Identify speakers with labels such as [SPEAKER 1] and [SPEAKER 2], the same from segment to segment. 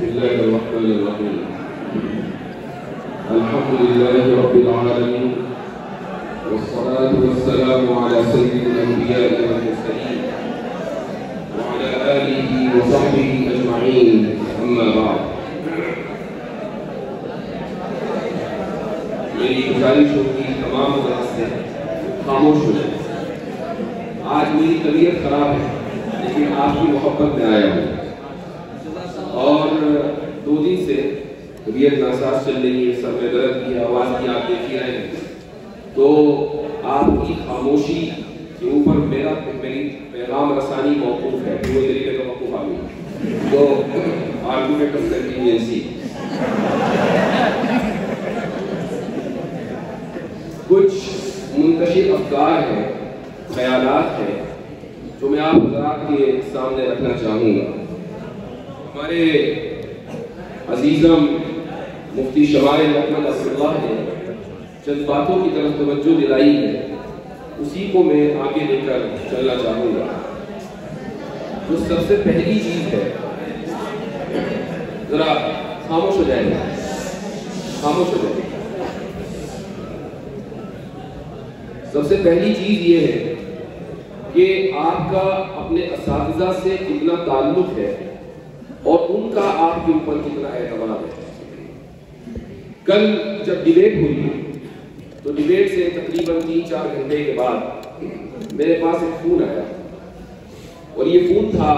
[SPEAKER 1] الله الرحمن الرحيم. الحمد لله رب العالمين، والصلاة والسلام على سيد الأنبياء والمرسلين وعلى آله وصحبه أجمعين، أما بعد. میری گزارش ہوگی تمام حضرات سے خاموش ہو جائیں. آج میری طبیعت خراب ہے لیکن آپ کی محبت میں آیا ہوں، اور 2 دن سے طبیعت ناساز چل رہی ہے، سر میں درد کی، آواز کی آپ دیکھ ہی رہے ہیں. تو آپ کی خاموشی کے اوپر میری پیغام رسانی موقوف ہے. وہ طریقے کا موقوف آ گئی تو آرگومنٹ آف کنٹینجنسی. کچھ منتشر افکار ہیں، خیالات ہیں جو میں آپ حضرات کے سامنے رکھنا چاہوں گا. ہمارے عزیزم مفتی شمائل احمد عبداللہ نے چند باتوں کی طرف توجہ دلائی ہے، اسی کو میں آگے لے کر چلنا چاہوں گا. جو سب سے پہلی چیز ہے، ذرا خاموش ہو جائے گا، خاموش ہو جائے گا. سب سے پہلی چیز یہ ہے کہ آپ کا اپنے اساتذہ سے کتنا تعلق ہے اور ان کا آپ کے اوپر کتنا اعتماد ہے. کل جب ڈیبیٹ ہوئی تو ڈیبیٹ سے تقریباً 3-4 گھنٹے کے بعد میرے پاس ایک فون آیا، اور یہ فون تھا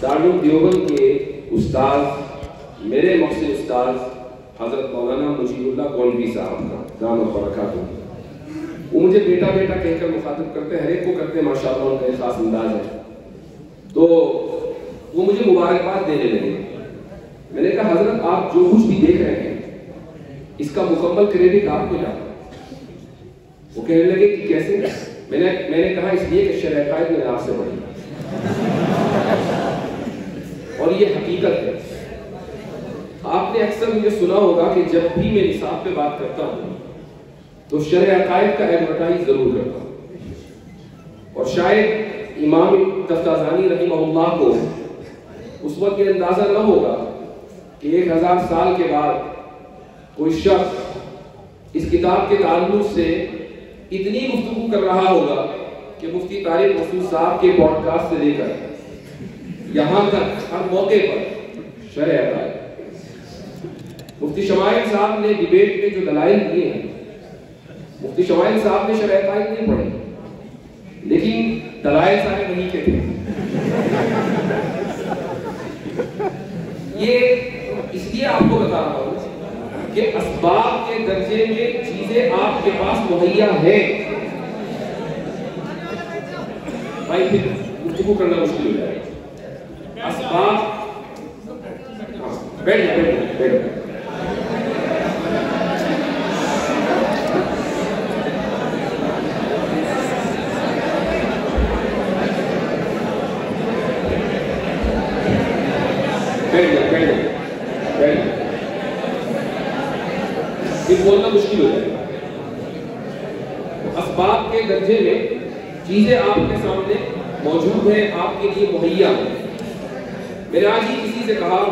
[SPEAKER 1] دارالعلوم دیوبند کے استاد، میرے محسن استاد حضرت مولانا مجیب اللہ گولوی صاحب کا، دامت برکاتہ. وہ مجھے بیٹا بیٹا کہہ کر مخاطب کرتے ہیں، ہر ایک کو کرتے ہیں، ماشاءاللہ ان کا ایک خاص انداز ہے. تو وہ مجھے مبارکباد دینے لگے. میں نے کہا حضرت آپ جو کچھ بھی دیکھ رہے ہیں اس کا مکمل کریڈٹ آپ کو جاتا ہے. وہ کہنے لگے کہ کیسے؟ میں نے کہا اس لیے کہ شرع عقائد میں آپ سے پڑھی اور یہ حقیقت ہے. آپ نے اکثر مجھے سنا ہوگا کہ جب بھی میں نصاب پہ بات کرتا ہوں تو شرع عقائد کا ایڈورٹائز ضرور کرتا ہوں. اور شاید امام تفتازانی رحمہ اللہ کو اس وقت یہ اندازہ نہ ہوگا کہ 1000 سال کے بعد کوئی شخص اس کتاب کے تعلق سے اتنی گفتگو کر رہا ہوگا کہ مفتی طارق مسعود صاحب کے پوڈ کاسٹ سے لے کر یہاں تک ہر موقع پر شرع عقائد. مفتی شمائل صاحب نے ڈیبیٹ میں جو دلائل دیے ہیں، مفتی شمائل صاحب نے شرع عقائد نہیں پڑھی لیکن دلائل سارے وہیں کے تھے. یہ اس لیے آپ کو بتا رہا ہوں کہ اسباب کے درجے میں چیزیں آپ کے پاس مہیا ہیں. بھائی پھر گفتگو کرنا مشکل ہو جائے گا. اسباب بیٹھ بولنا مشکل ہو جائے گا. اسباب کے درجے میں چیزیں آپ کے سامنے موجود ہیں، آپ کے لیے مہیا ہیں. میں نے آج ہی کسی سے کہا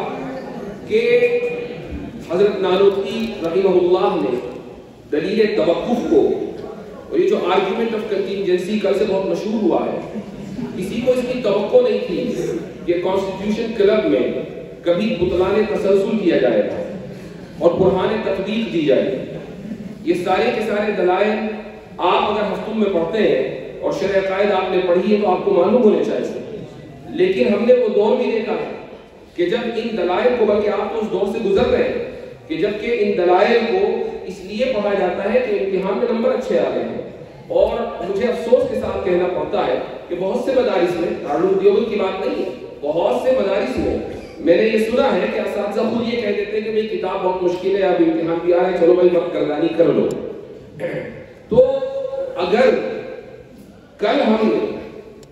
[SPEAKER 1] کہ حضرت نانوتوی رحمہ اللہ نے دلیل توقف کو، اور یہ جو آرگومنٹ آف کنٹینجنسی کل سے بہت مشہور ہوا ہے، کسی کو اس کی توقع نہیں تھی کہ کانسٹیٹیوشن کلب میں کبھی بطلان تسلسل کیا جائے گا اور برہان تطبیق دی جائے گی. یہ سارے کے سارے دلائل آپ اگر ہفتوں میں پڑھتے ہیں اور شرع عقائد آپ نے پڑھی ہے تو آپ کو معلوم ہونے چاہیے. لیکن ہم نے وہ دور بھی دیکھا ہے کہ جب ان دلائل کو، بلکہ آپ تو اس دور سے گزر رہے ہیں کہ جبکہ ان دلائل کو اس لیے پڑھا جاتا ہے کہ امتحان میں نمبر اچھے آ گئے ہیں. اور مجھے افسوس کے ساتھ کہنا پڑتا ہے کہ بہت سے مدارس میں، دارالعلوم دیوبند کی بات نہیں ہے، بہت سے مدارس میں میں نے یہ سنا ہے کہ اساتذہ خود یہ کہہ دیتے ہیں کہ بھئی کتاب بہت مشکل ہے، اب امتحان بھی آ رہا ہے، چلو بھائی وقت گردانی کر لو. تو اگر کل ہم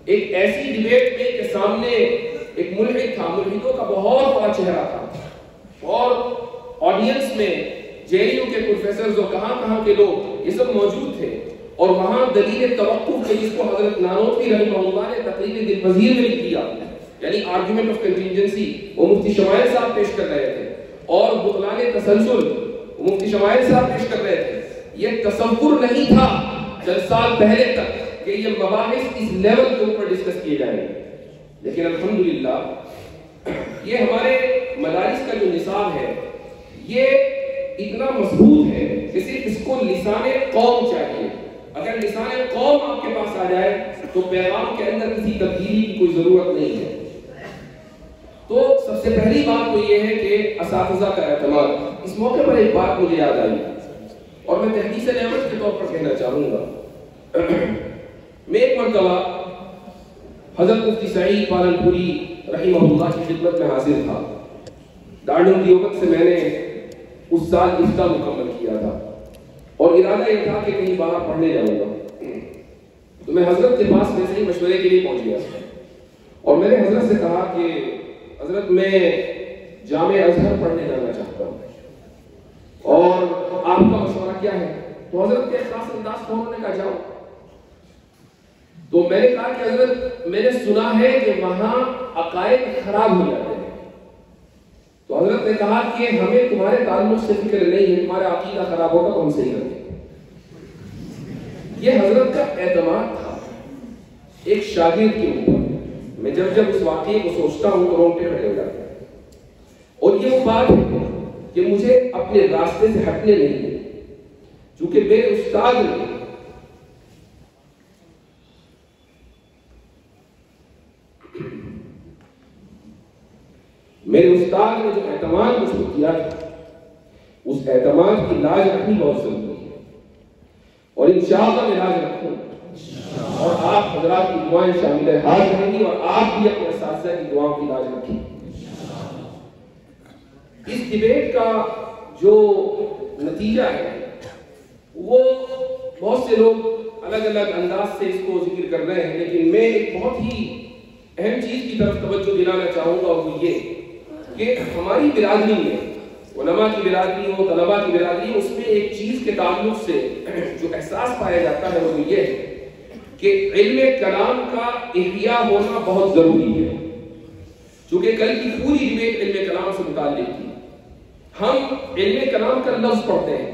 [SPEAKER 1] ایک ایسی ڈیبیٹ میں کہ سامنے ایک ملحد تھا، ملحدوں کا بہت بڑا چہرہ تھا، اور آڈینس میں جے این یو کے پروفیسرز اور کہاں کے لوگ یہ سب موجود تھے، اور وہاں دلیل توقف کے جس کو حضرت نانوتوی رحمہ اللہ نے تقریر دلپذیر میں لکھ دیا یعنی آرگیومنٹ آف کنٹینجنسی وہ مفتی شمائل صاحب پیش کر رہے تھے، اور بطلان تسلسل وہ مفتی شمائل صاحب پیش کر رہے تھے۔ یہ تصور نہیں تھا چند سال پہلے تک کہ یہ مباحث اس لیول کے اوپر ڈسکس کیے جائیں گے، لیکن الحمدللہ یہ ہمارے مدارس کا جو نصاب ہے یہ اتنا مضبوط ہے کہ صرف اس کو لسان قوم چاہیے۔ اگر لسان قوم آپ کے پاس آ جائے تو پیغام کے اندر کسی تبدیلی کی کوئی ضرورت نہیں ہے۔ تو سب سے پہلی بات تو یہ ہے کہ اساتذہ کا اعتماد۔ اس موقع پر ایک بات مجھے یاد آئی اور میں تحدیث نعمت کے طور پر کہنا چاہوں گا۔ میں ایک مرتبہ حضرت مفتی سعید پالنپوری رحمہ اللہ کی خدمت میں حاضر تھا۔ دارالعلوم دیوبند سے میں نے اس سال افتاء مکمل کیا تھا اور ارادہ یہ تھا کہ کہیں باہر پڑھنے جاؤں گا، تو میں حضرت کے پاس ویسے ہی مشورے کے لیے پہنچ گیا اور میں نے حضرت سے کہا کہ حضرت میں جامع ازہر پڑھنے جانا چاہتا ہوں اور آپ کا مشورہ کیا ہے؟ تو حضرت کے خاص انداز کو انہوں نے کہا جاؤ۔ تو میں نے کہا کہ حضرت میں نے سنا ہے کہ وہاں عقائد خراب ہو جاتے ہیں، تو حضرت نے کہا کہ ہمیں تمہارے تعلق سے فکر نہیں ہے، تمہارا عقیدہ خراب ہوگا تو ہم صحیح کریں گے۔ یہ حضرت کا اعتماد تھا ایک شاگرد کے اوپر۔ میں جب اس واقعے کو سوچتا ہوں تو رونگٹے کھڑے ہو جاتے ہیں، اور یہ وہ بات ہے کہ مجھے اپنے راستے سے ہٹنے نہیں ہے، چونکہ میرے استاد نے جو اعتماد مجھ کو کیا تھا، اس اعتماد کی لاج رکھنی بہت ضروری ہے، اور انشاءاللہ میں لاج رکھوں، اور آپ حضرات کی دعائیں شامل حال رہیں گی، اور آپ بھی اپنے اساتذہ کی دعاؤں کی لاج رکھیں۔ اس ڈیبیٹ کا جو نتیجہ ہے وہ بہت سے لوگ الگ الگ انداز سے اس کو ذکر کر رہے ہیں، لیکن میں ایک بہت ہی اہم چیز کی طرف توجہ دلانا چاہوں گا، اور وہ یہ کہ ہماری برادری میں، علماء کی برادری ہو، طلباء کی برادری ہو، اس میں ایک چیز کے تعلق سے جو احساس پایا جاتا ہے وہ یہ ہے کہ علم کلام کا احیاء ہونا بہت ضروری ہے، چونکہ کل کی پوری ڈیبیٹ علم کلام سے متعلق تھی۔ ہم علم کلام کا لفظ پڑھتے ہیں،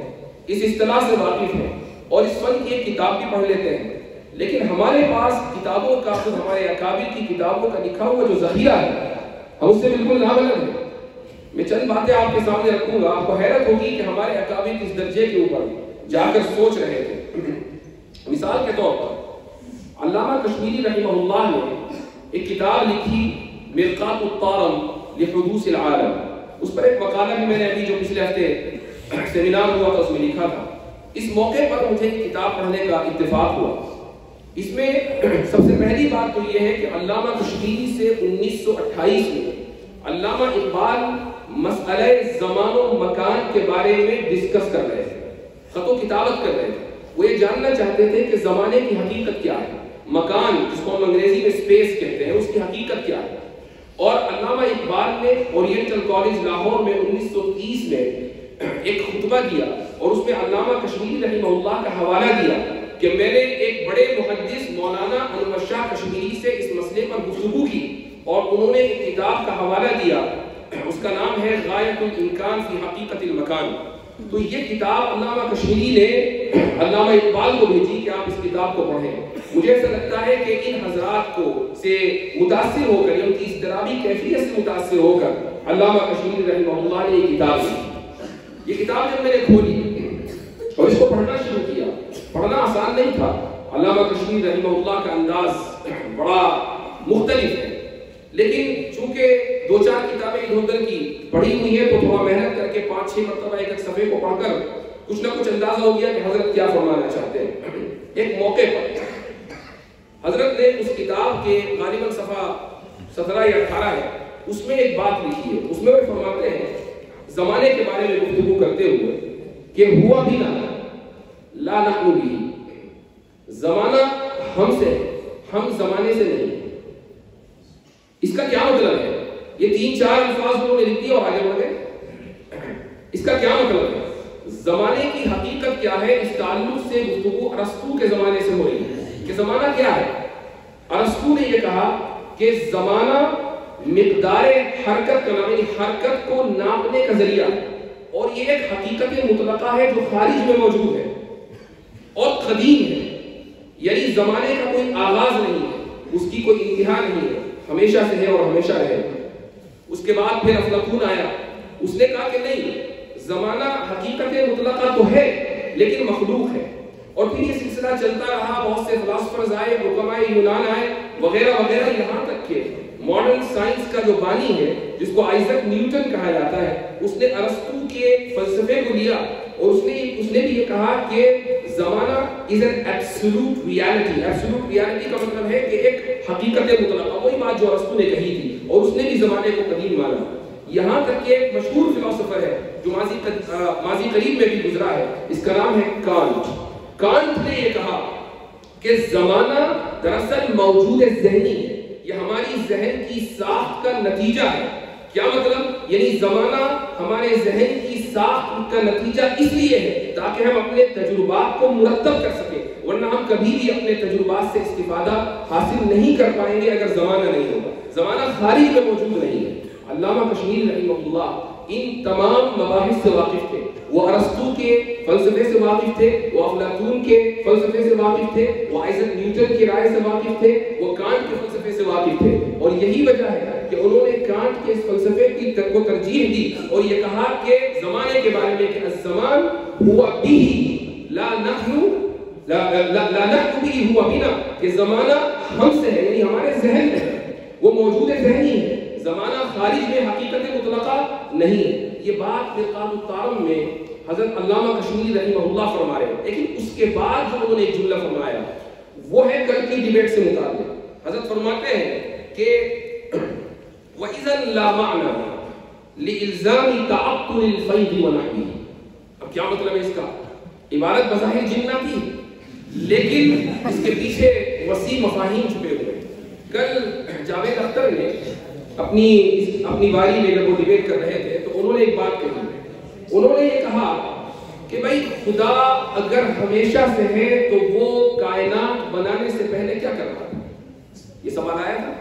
[SPEAKER 1] اس اصطلاح سے واقف ہیں، اور اس فن کی ایک کتاب بھی پڑھ لیتے ہیں، لیکن ہمارے پاس کتابوں کا، خود ہمارے اکابر کی کتابوں کا لکھا ہوا جو ذخیرہ ہے ہم اس سے بالکل ناخبر ہیں۔ میں چند باتیں آپ کے سامنے رکھوں گا، آپ کو حیرت ہوگی کہ ہمارے اکابر کس درجے کے اوپر جا کر سوچ رہے تھے۔ مثال کے طور پر علامہ کشمیری رحمہ اللہ نے ایک کتاب لکھی مرقات الطارم لحدوث العالم، اس پر ایک مقالہ بھی میں نے ابھی جو پچھلے ہفتے سیمینار ہوا تھا اس میں لکھا تھا۔ اس موقع پر مجھے کتاب پڑھنے کا اتفاق ہوا۔ اس میں سب سے پہلی بات تو یہ ہے کہ علامہ کشمیری سے 1928 میں علامہ اقبال مسئلہ زمان و مکان کے بارے میں ڈسکس کر رہے تھے، خط و کتابت کر رہے تھے۔ وہ یہ جاننا چاہتے تھے کہ زمانے کی حقیقت کیا ہے، مکان جس کو ہم انگریزی میں اسپیس کہتے ہیں اس کی حقیقت کیا ہے۔ اور علامہ اقبال نے اورینٹل کالج لاہور میں 1930 میں ایک خطبہ دیا اور اس میں علامہ کشمیری رحمہ اللہ کا حوالہ دیا کہ میں نے ایک بڑے محدث مولانا انور شاہ کشمیری سے اس مسئلے پر گفتگو کی اور انہوں نے ایک کتاب کا حوالہ دیا، اس کا نام ہے غایۃ الامکان فی حقیقت المکان۔ تو یہ کتاب علامہ کشمیری نے علامہ اقبال کو بھیجی کہ آپ اس کتاب کو پڑھیں۔ مجھے ایسا لگتا ہے کہ ان حضرات کو سے متاثر ہو کر، ان کی اضطرابی کیفیت سے متاثر ہو کر علامہ کشمیری رحمہ اللہ نے یہ کتاب لکھی۔ یہ کتاب جب میں نے کھولی اور اس کو پڑھنا شروع کیا، پڑھنا آسان نہیں تھا۔ علامہ کشمیری رحمہ اللہ کا انداز بڑا مختلف ہے، لیکن چونکہ دو چار کتابیں ادھر ادھر کی پڑھی ہوئی ہیں تو تھوڑا محنت کر کے 5-6 مرتبہ ایک صفحے کو پڑھ کر کچھ نہ کچھ اندازہ ہو گیا کہ حضرت کیا فرمانا چاہتے ہیں۔ ایک موقع پر حضرت نے اس کتاب کے غالباً صفحہ 17 یا 18 ہے، اس میں ایک بات لکھی ہے۔ اس میں وہ فرماتے ہیں زمانے کے بارے میں گفتگو کرتے ہوئے کہ ہوا بھی نہ لا نحن بھی، زمانہ ہم سے، ہم زمانے سے نہیں۔ اس کا کیا مطلب ہے؟ یہ 3-4 الفاظ انہوں نے لکھ دیے اور آگے بڑھ گئے۔ اس کا کیا مطلب ہے؟ زمانے کی حقیقت کیا ہے؟ اس تعلق سے گفتگو ارسطو کے زمانے سے ہو رہی ہے کہ زمانہ کیا ہے۔ ارسطو نے یہ کہا کہ زمانہ مقدار حرکت کا نام، یعنی حرکت کو ناپنے کا ذریعہ، اور یہ ایک حقیقت مطلقہ ہے جو خارج میں موجود ہے اور قدیم ہے، یعنی زمانے کا کوئی آغاز نہیں ہے، اس کی کوئی انتہا نہیں ہے، ہمیشہ سے ہے اور ہمیشہ رہے گا۔ اس کے بعد پھر افلاطون آیا، اس نے کہا کہ نہیں، زمانہ حقیقت مطلقہ تو ہے لیکن مخلوق ہے، اور پھر یہ سلسلہ چلتا رہا، بہت سے فلاسفرز آئے، حکمائے یونان آئے وغیرہ وغیرہ، یہاں تک کہ ماڈرن سائنس کا جو بانی ہے جس کو آئزک نیوٹن کہا جاتا ہے، اس نے ارسطو کے فلسفے کو لیا اور اس نے بھی یہ کہا کہ زمانہ is an absolute reality. Absolute reality کا مطلب ہے کہ ایک حقیقت مطلقہ، وہی بات جو ارسطو نے کہی تھی، اور اس نے بھی زمانے کو قدیم مانا۔ یہاں تک کہ ایک مشہور فلسفر ہے جو ماضی قریب میں بھی گزرا ہے، اس کا نام ہے کانٹ۔ کانٹ نے یہ کہا کہ زمانہ دراصل موجود ذہنی ہے، یہ ہماری ذہن کی ساخت کا نتیجہ ہے۔ کیا مطلب؟ یعنی زمانہ ہمارے ذہن کی ساخت کا نتیجہ اس لیے ہے تاکہ ہم اپنے تجربات کو مرتب کر سکیں، ورنہ ہم کبھی بھی اپنے تجربات سے استفادہ حاصل نہیں کر پائیں گے اگر زمانہ نہیں ہوگا۔ زمانہ خارج میں موجود نہیں ہے۔ علامہ کشمیری رحمہ اللہ ان تمام مباحث سے واقف تھے، وہ ارسطو کے فلسفے سے واقف تھے، وہ افلاطون کے فلسفے سے واقف تھے، وہ آئزک نیوٹن کی رائے سے واقف تھے، وہ کانٹ کے فلسفے سے واقف تھے، اور یہی وجہ ہے کہ انہوں نے کانٹ کے اس فلسفے کی کو ترجیح دی اور یہ کہا کہ زمانے کے بارے میں کہ الزمان ہوا بھی لا نحن به ہوا بنا، کہ زمانہ ہم سے ہے، یعنی ہمارے ذہن میں ہے، وہ موجود ذہنی ہے، زمانہ خارج میں حقیقت مطلقہ نہیں ہے۔ یہ بات مرقات الطارم میں حضرت علامہ کشمیری رحمہ اللہ فرما رہے ہیں، لیکن اس کے بعد جو انہوں نے ایک جملہ فرمایا وہ ہے کل کی ڈیبیٹ سے متعلق۔ حضرت فرماتے ہیں کہ وَإِذًا لَا مَعْنَى لِإِلْزَامِ تَعَطُّلِ الْفَيْضِ وَنَحْوِهِ۔ اب کیا مطلب ہے اس کا؟ عبارت بظاہر جنہ تھی لیکن اس کے پیچھے وسیع مفاہیم چھپے ہوئے۔ کل جاوید اختر نے اپنی باری میں جب وہ ڈیبیٹ کر رہے تھے تو انہوں نے ایک بات کہی، انہوں نے یہ کہا کہ بھائی خدا اگر ہمیشہ سے ہے تو وہ کائنات بنانے سے پہلے کیا کر رہا تھا؟ یہ سوال آیا تھا۔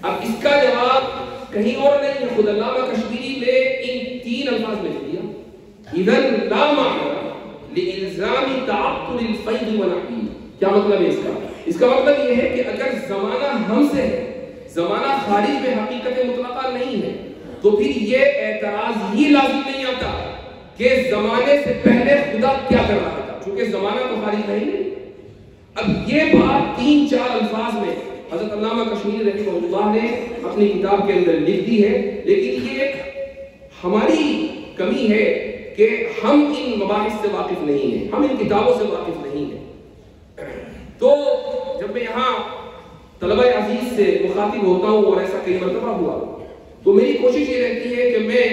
[SPEAKER 1] اب اس کا جواب کہیں اور نہیں ہے، خود علامہ کشمیری نے ان 3 الفاظ میں دیا، اذن لا معنی لالزام تعطل الفیض ونحوه۔ کیا مطلب ہے اس کا؟ اس کا مطلب یہ ہے کہ اگر زمانہ ہم سے ہے، زمانہ خارج میں حقیقت مطلقہ نہیں ہے، تو پھر یہ اعتراض ہی لازم نہیں آتا کہ زمانے سے پہلے خدا کیا کر رہا تھا، چونکہ زمانہ تو خارج نہیں ہے۔ اب یہ بات 3-4 الفاظ میں حضرت علامہ کشمیری رحمہ اللہ نے اپنی کتاب کے اندر لکھ دی ہے، لیکن یہ ہماری کمی ہے کہ ہم ان مباحث سے واقف نہیں ہیں، ہم ان کتابوں سے واقف نہیں ہیں۔ تو جب میں یہاں طلبہ عزیز سے مخاطب ہوتا ہوں اور ایسا کئی مرتبہ ہوا، تو میری کوشش یہ رہتی ہے کہ میں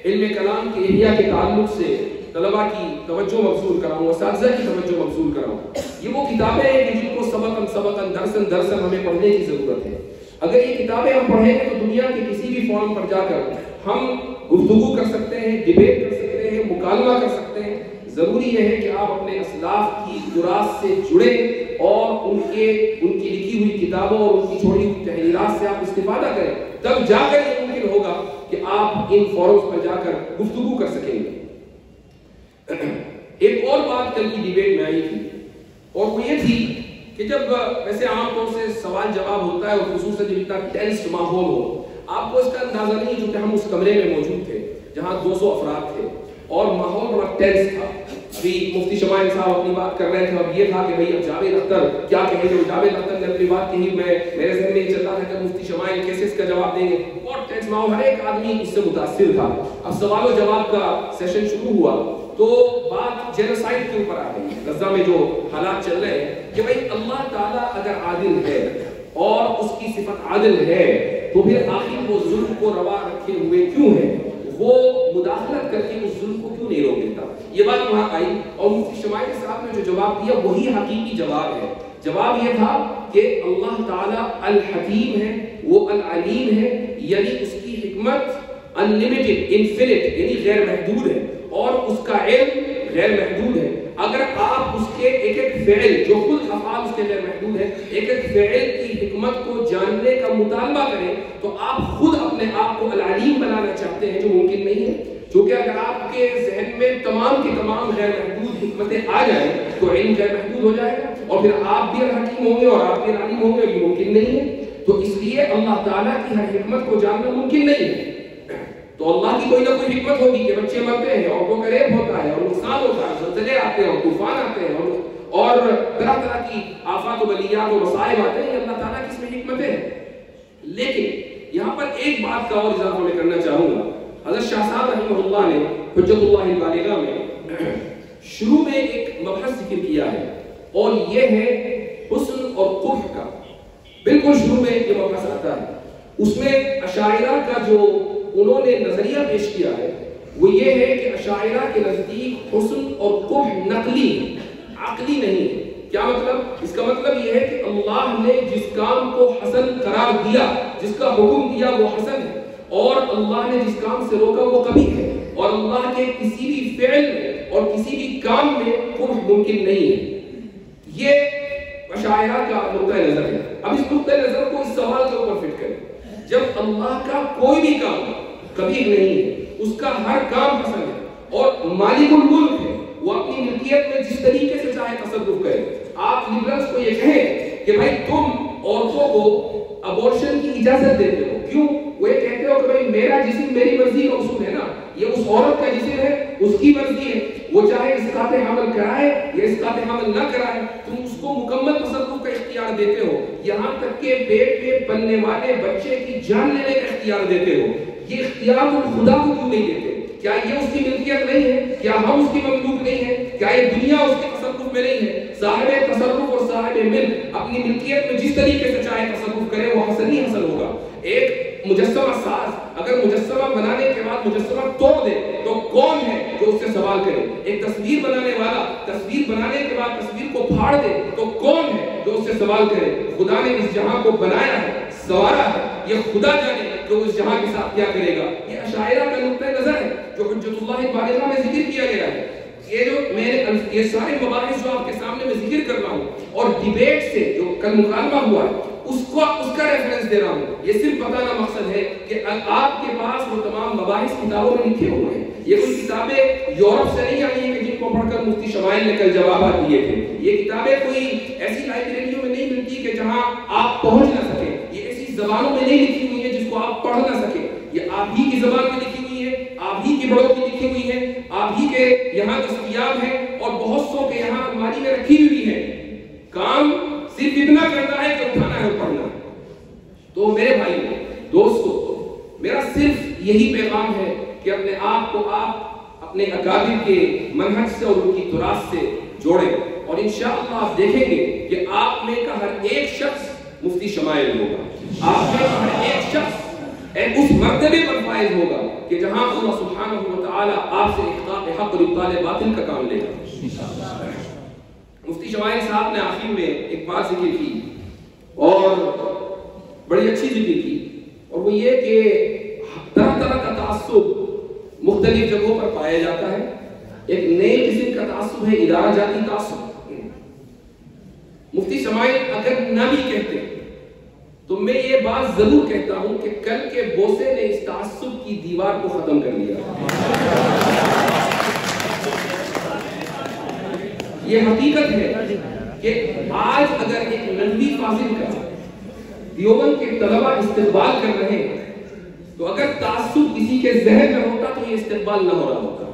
[SPEAKER 1] علم کلام کے احیاء کے تعلق سے طلبہ کی توجہ مبذول کراؤں، اساتذہ کی توجہ مبذول کراؤں۔ یہ وہ کتابیں ہیں کہ جن کو سبقاً درساً ہمیں پڑھنے کی ضرورت ہے۔ اگر یہ کتابیں ہم پڑھیں گے تو دنیا کے کسی بھی فورم پر جا کر ہم گفتگو کر سکتے ہیں، ڈیبیٹ کر سکتے ہیں، مکالمہ کر سکتے ہیں۔ ضروری یہ ہے کہ آپ اپنے اسلاف کی تراث سے جڑیں اور ان کی لکھی ہوئی کتابوں اور ان کی چھوڑی ہوئی تحریرات سے آپ استفادہ کریں، تب جا کر یہ ممکن ہوگا کہ آپ ان فورمز پر جا کر گفتگو کر سکیں گے۔ ایک اور بات کل کی ڈیبیٹ میں آئی تھی اور وہ یہ تھی کہ جب ویسے عام طور سے سوال جواب ہوتا ہے اور خصوصاً جب اتنا ٹینس ماحول ہو، آپ کو اس کا اندازہ نہیں چونکہ ہم اس کمرے میں موجود تھے جہاں 200 افراد تھے اور ماحول بڑا ٹینس تھا۔ ابھی مفتی شمائل صاحب اپنی بات کر رہے تھے، اب یہ تھا کہ بھئی اب جاوید اختر کیا کہیں گے۔ جاوید اختر نے اپنی بات کہی، میرے ذہن میں یہ چل رہا تھا کہ مفتی شمائل کیسے اس کا جواب دیں گے، بہت ٹینس ماحول، ہر ایک آدمی اس سے متاثر تھا۔ اب سوال و جواب کا سیشن شروع ہوا تو بات جینوسائیڈ کے اوپر آ گئی، غزہ میں جو حالات چل رہے ہیں کہ بھئی اللہ تعالیٰ اگر عادل ہے اور اس کی صفت عادل ہے تو پھر آخر وہ ظلم کو روا رکھے ہوئے کیوں ہے، وہ مداخلت کر کے اس ظلم کو کیوں نہیں روک دیتا۔ یہ بات وہاں آئی اور مفتی شمائل صاحب نے جو جواب دیا وہی حقیقی جواب ہے۔ جواب یہ تھا کہ اللہ تعالیٰ الحکیم ہے، وہ العلیم ہے، یعنی اس کی حکمت انلیمیٹڈ، انفینٹ، یعنی غیر محدود ہے اور اس کا علم غیر محدود ہے۔ اگر آپ اس کے ایک ایک فعل جو خود افعال اس کے غیر محدود ہے، ایک ایک فعل کی حکمت کو جاننے کا مطالبہ کریں تو آپ خود اپنے آپ کو العلیم بنانا چاہتے ہیں، جو ممکن نہیں ہے. کیونکہ اگر آپ کے ذہن میں تمام کی تمام غیر محدود حکمتیں آ جائیں تو علم غیر محدود ہو جائے گا، اور پھر آپ بھی الحکیم ہوں گے اور آپ بھی العلیم ہوں گے، یہ ممکن نہیں ہے. تو اس لیے اللہ تعالیٰ کی ہر حکمت کو جاننا ممکن نہیں ہے. تو اللہ کی کوئی نہ کوئی حکمت ہوگی کہ بچے مرتے ہیں، اور وہ ریپ ہوتا ہے، اور نقصان ہوتا ہے، زلزلے آتے ہیں اور طوفان آتے ہیں، اور طرح طرح کی آفات و بلیات و مصائب آتے ہیں. اللہ تعالیٰ کی اس میں حکمتیں ہیں. لیکن یہاں پر ایک بات کا اور اضافہ میں کرنا چاہوں گا. حضرت شاہ صاحب رحمہ اللہ نے حجت اللہ البالغہ میں شروع میں ایک مبحث ذکر کیا ہے، اور یہ ہے حسن اور قبح کا. بالکل شروع میں یہ مبحث آتا ہے. اس میں اشاعرہ کا جو انہوں نے نظریہ پیش کیا ہے وہ یہ ہے کہ اشاعرہ کے نزدیک حسن اور قبح نقلی ہے، عقلی نہیں ہے. کیا مطلب؟ اس کا مطلب یہ ہے کہ اللہ نے جس کام کو حسن قرار دیا، جس کا حکم دیا وہ حسن ہے، اور اللہ نے جس کام سے روکا وہ قبیح ہے، اور اللہ کے کسی بھی فعل میں اور کسی بھی کام میں قبح ممکن نہیں ہے. یہ اشاعرہ کا نقطہ نظر ہے. اب اس نقطہ نظر کو اس سوال کے اوپر فٹ کریں. جب اللہ کا کوئی بھی کام قبیح نہیں ہے، اس کا ہر کام حسن ہے، اور مالک الملک ہے، وہ اپنی ملکیت میں جس طریقے سے چاہے تصرف کرے. آپ لبرلز کو یہ کہیں کہ بھائی تم عورتوں کو ابورشن کی اجازت دیتے ہو، کیوں؟ وہ یہ کہتے ہو کہ بھائی میرا جسم میری مرضی کا اصول ہے نا، یہ اس عورت کا جسم ہے، اس کی مرضی ہے، وہ چاہے اسقاط حمل کرائے یا اسقاط حمل نہ کرائے، تم اس کو مکمل تصرف کا اختیار دیتے ہو، یہاں تک کہ پیٹ میں پلنے والے بچے کی جان لینے کا اختیار دیتے ہو. یہ اختیار تم خدا کو کیوں نہیں دیتے؟ کیا یہ اس کی ملکیت نہیں ہے؟ کیا ہم اس کی مملوک نہیں ہے؟ کیا یہ دنیا اس کے تصرف میں نہیں ہے؟ صاحب تصرف اور صاحب ملک اپنی ملکیت میں جس طریقے سے چاہے تصرف کرے وہ حسن ہی حسن ہوگا. ایک مجسمہ ساز اگر مجسمہ بنانے کے بعد مجسمہ توڑ دے تو کون ہے جو اس سے سوال کرے؟ ایک تصویر بنانے والا تصویر بنانے کے بعد تصویر کو پھاڑ دے تو کون ہے جو اس سے سوال کرے؟ خدا نے اس جہاں کو بنایا ہے، سوارا ہے، یہ خدا جانے کہ وہ اس جہاں کے ساتھ کیا کرے گا. یہ اشاعرہ کا نقطہ نظر ہے جو حجت اللہ البالغہ میں ذکر کیا گیا ہے. یہ جو یہ سارے مباحث جو آپ کے سامنے میں ذکر کر رہا ہوں اور ڈیبیٹ سے جو کل مکالمہ ہوا ہے اس کا ریفرنس دے رہا ہوں. یہ صرف بتانا مقصد ہے کہ آپ کے پاس وہ تمام مباحث کتابوں میں لکھے ہوئے ہیں. یہ کوئی کتابیں یورپ سے نہیں آئی ہیں کہ جن کو پڑھ کر مفتی شمائل نے کل جوابات دیے تھے. یہ کتابیں کوئی ایسی لائبریریوں میں نہیں ملتی کہ جہاں آپ پہنچ نہ سکیں. یہ ایسی زبانوں میں نہیں لکھی ہوئی ہیں جس کو آپ پڑھ نہ سکیں. یہ آپ ہی کی زبان میں لکھی ہوئی ہے، آپ ہی کی بڑوں کی لکھی ہوئی ہے، آپ ہی کے یہاں دستیاب ہے، اور بہت سو کے یہاں الماری میں رکھی ہوئی ہے. کام صرف اتنا کرنا ہے کہ اٹھانا ہے اور پڑھنا ہے. تو میرے بھائی دوستو، میرا صرف یہی پیغام ہے کہ اپنے آپ کو آپ اپنے اکابر کے منہج سے اور ان کی تراث سے جوڑیں، اور انشاءاللہ آپ دیکھیں گے کہ آپ میں کا ہر ایک شخص مفتی شمائل ہوگا. آپ میں کا ہر ایک شخص اس مرتبے پر فائز ہوگا کہ جہاں اللہ سبحانہ و تعالی آپ سے احقاق حق اور ابطال باطل کا کام لے گا. مفتی شمائل صاحب نے آخر میں ایک بات ذکر کی اور بڑی اچھی ذکر کی، اور وہ یہ کہ طرح طرح کا تعصب مختلف جگہوں پر پایا جاتا ہے. ایک نئے قسم کا تعصب ہے ادارہ جاتی تعصب. مفتی شمائل اگر نہ بھی کہتے تو میں یہ بات ضرور کہتا ہوں کہ کل کے بوسے نے اس تعصب کی دیوار کو ختم کر دیا. یہ حقیقت ہے کہ آج اگر ایک ننوی فاضل کا دیوبند کے طلبہ استقبال کر رہے ہیں تو اگر تعصب کسی کے ذہن میں ہوتا تو یہ استقبال نہ ہو رہا ہوتا.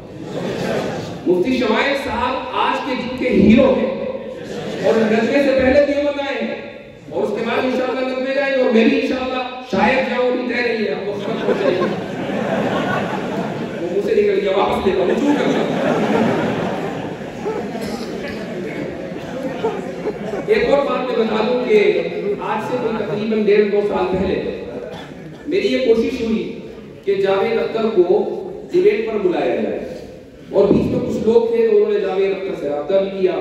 [SPEAKER 1] مفتی شمائل صاحب آج کے دن کے ہیرو ہیں، اور نظمے سے پہلے دیوبند آئے ہیں، اور اس کے بعد انشاءاللہ نظمے جائیں گے، اور میں بھی انشاءاللہ شاید جاؤں بھی طے نہیں ہے. آپ کو خبر پڑ جائے گی. وہ مجھ سے نکل گیا، واپس لے کر رجوع کرنا. ایک اور بات میں بتا دوں کہ آج سے تقریباً 1.5-2 سال پہلے میری یہ کوشش ہوئی کہ جاوید اختر کو ڈیبیٹ پر بلایا جائے، اور بیچ میں کچھ لوگ تھے تو انہوں نے جاوید اختر سے رابطہ بھی کیا،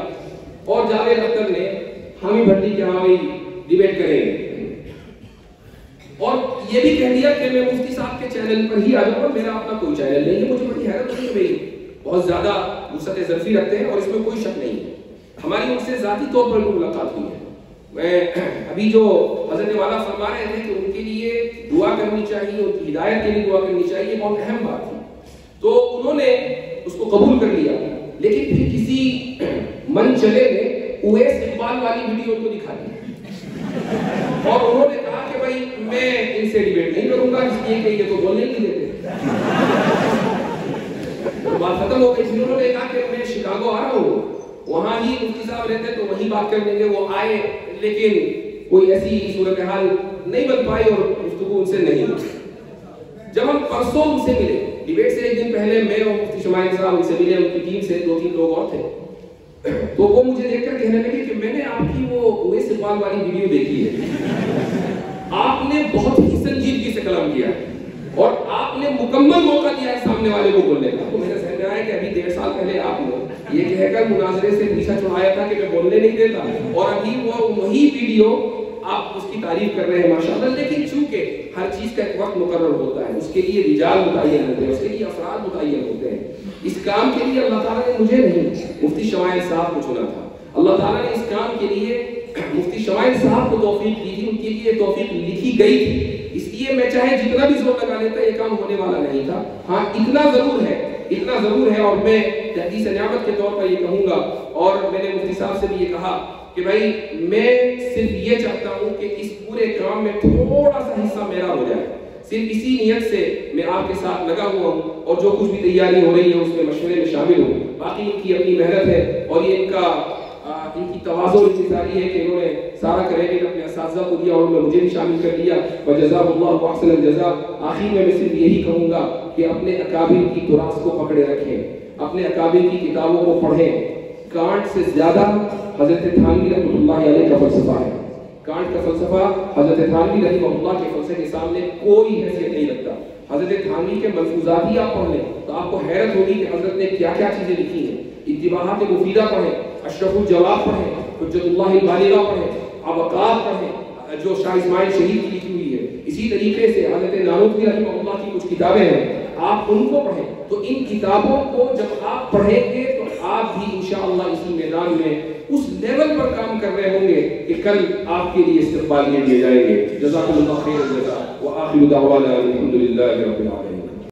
[SPEAKER 1] اور جاوید اختر نے ہمیں بھٹی کہ ہاں بھائی ڈیبیٹ کریں گے، اور یہ بھی کہہ دیا کہ میں مفتی صاحب کے چینل پر ہی آ جاؤں گا، میرا اپنا کوئی چینل نہیں ہے. مجھے بڑی حیرت ہوئی کہ بھائی بہت زیادہ وسعت ظرفی رکھتے ہیں اور اس میں کوئی شک نہیں ہے. ہماری ان سے ذاتی طور پر ملاقات ہوئی ہے. میں ابھی جو حضرت والا فرما رہے تھے کہ ان کے لیے دعا کرنی چاہیے، ان کی ہدایت کے لیے دعا کرنی چاہیے، یہ بہت اہم بات تھی. تو انہوں نے اس کو قبول کر لیا، لیکن پھر کسی من چلے نے اویس اقبال والی ویڈیو ان کو دکھا دی اور انہوں نے کہا کہ بھائی میں ان سے ڈیبیٹ نہیں کروں گا اس لیے کہ یہ تو بولنے نہیں دیتے. بات ختم ہو گئی. پھر انہوں نے کہا کہ میں شکاگو آ رہا ہوں، وہاں ہی مفتی صاحب رہتے تو وہیں بات کر لیں گے. وہ آئے لیکن کوئی ایسی صورتحال نہیں بن پائی اور گفتگو ان سے نہیں ہوئی. جب ہم پرسوں ان سے ملے ڈیبیٹ سے ایک دن پہلے، میں اور مفتی شمائل صاحب ان سے ملے، ان کی ٹیم سے 2-3 لوگ اور تھے. تو وہ مجھے دیکھ کر کہنے لگے کہ میں نے آپ کی وہ اویس اقبال والی ویڈیو دیکھی ہے، آپ نے بہت ہی سنجیدگی سے کلام کیا اور آپ نے مکمل موقع دیا ہے سامنے والے کو بولنے کا. تو میرے ذہن میں آیا کہ ابھی 1.5 سال پہلے آپ نے یہ کہہ کر مناظرے سے پیچھا چھڑایا تھا کہ میں بولنے نہیں دیتا، اور ابھی وہ وہی ویڈیو آپ اس کی تعریف کر رہے ہیں ماشاءاللہ. لیکن چونکہ ہر چیز کا ایک وقت مقرر ہوتا ہے، اس کے لیے رجال متعین ہوتے ہیں، اس کے لیے افراد متعین ہوتے ہیں. اس کام کے لیے اللہ تعالیٰ نے مجھے نہیں، مفتی شمائل صاحب کو چنا تھا. اللہ تعالیٰ نے اس کام کے لیے مفتی شمائل صاحب کو توفیق دی تھی، ان کے لیے توفیق لکھی گئی تھی. اس لیے میں چاہے جتنا بھی زور لگا لیتا یہ کام ہونے والا نہیں تھا. ہاں اتنا ضرور ہے اور میں تحدیث نعمت کے طور پر یہ کہوں گا، اور میں نے مفتی صاحب سے بھی یہ کہا کہ بھائی میں صرف یہ چاہتا ہوں کہ اس پورے کام میں تھوڑا سا حصہ میرا ہو جائے. صرف اسی نیت سے میں آپ کے ساتھ لگا ہوا ہوں، اور جو کچھ بھی تیاری ہو رہی ہے اس میں مشورے میں شامل ہوں. باقی ان کی اپنی محنت ہے اور یہ ان کی تواضع انتظاری ہے کہ انہوں نے سارا کریڈٹ اپنے اساتذہ کو دیا اور انہوں نے مجھے بھی شامل کر لیا. وجزاہ اللہ احسن الجزاء. آخر میں صرف یہی کہوں گا کہ اپنے اکابر کی تراث کو پکڑے رکھیں، اپنے اکابر کی کتابوں کو پڑھیں. کانٹ سے زیادہ حضرت تھانوی رحمۃ اللہ علیہ کا فلسفہ ہے. کانٹ کا فلسفہ حضرت تھانوی رحمہ اللہ کے فلسفے کے سامنے کوئی حیثیت نہیں رکھتا. حضرت تھانوی کے ملفوظات ہی آپ پڑھ لیں تو آپ کو حیرت ہوگی کہ حضرت نے کیا کیا چیزیں لکھی ہیں. انتباہات مفیدہ پڑھیں، اشرف الجواب پڑھیں، حجت اللہ البالغہ پڑھیں، ابقات پڑھیں جو شاہ اسماعیل شہید کی لکھی ہوئی ہے. اسی طریقے سے حضرت نانوتوی رحمہ اللہ کی کچھ کتابیں ہیں، آپ ان کو پڑھیں. تو ان کتابوں کو جب آپ پڑھیں گے تو آپ بھی انشاءاللہ اسی میدان میں اس لیول پر کام کر رہے ہوں گے کہ کل آپ کے لیے استقبال دیے جائیں گے. جزاکم اللہ خیر الجزاء وآخر دعوانا الحمدللہ رب العالمین.